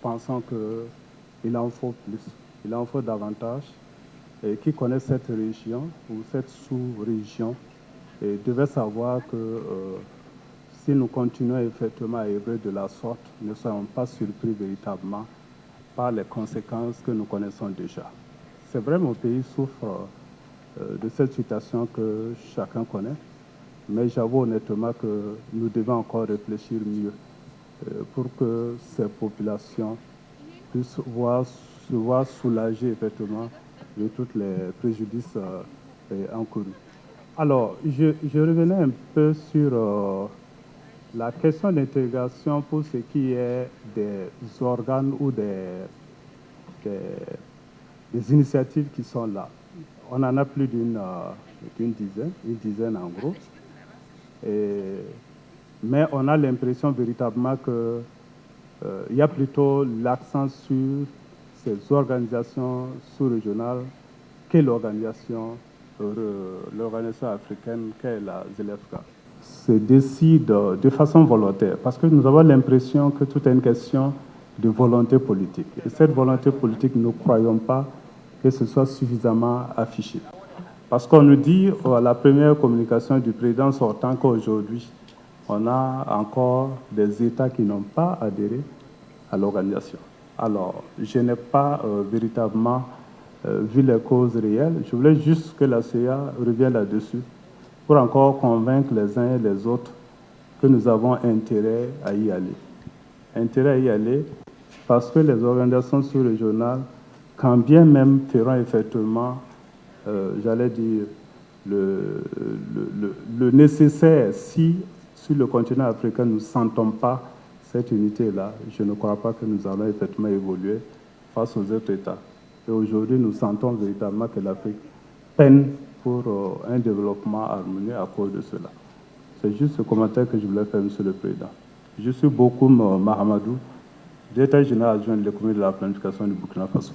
pensons qu'il en faut plus, il en faut davantage. Et qui connaît cette région ou cette sous-région devait savoir que si nous continuons effectivement à œuvrer de la sorte, nous ne serons pas surpris véritablement par les conséquences que nous connaissons déjà. C'est vrai, mon pays souffre de cette situation que chacun connaît, mais j'avoue honnêtement que nous devons encore réfléchir mieux pour que ces populations puissent se voir soulagées effectivement de tous les préjudices encourus. Alors, je revenais un peu sur la question d'intégration pour ce qui est des organes ou des initiatives qui sont là. On en a plus d'une dizaine, une dizaine en gros. Mais on a l'impression véritablement qu'il y a plutôt l'accent sur ces organisations sous-régionales que l'organisation africaine qu'est la ZLFK. Se décide de façon volontaire parce que nous avons l'impression que tout est une question de volonté politique. Et cette volonté politique, nous ne croyons pas que ce soit suffisamment affiché. Parce qu'on nous dit à la première communication du président sortant qu'aujourd'hui, on a encore des États qui n'ont pas adhéré à l'organisation. Alors, je n'ai pas véritablement vu les causes réelles. Je voulais juste que la CEA revienne là-dessus pour encore convaincre les uns et les autres que nous avons intérêt à y aller. Intérêt à y aller parce que les organisations sous-régionales, quand bien même feront effectivement, j'allais dire, le nécessaire si sur le continent africain nous ne sentons pas cette unité-là, je ne crois pas que nous allons effectivement évoluer face aux autres États. Et aujourd'hui, nous sentons véritablement que l'Afrique peine pour un développement harmonieux à cause de cela. C'est juste ce commentaire que je voulais faire, Monsieur le Président. Je suis Bokoum Mahamadou, directeur général adjoint de l'économie de la planification du Burkina Faso.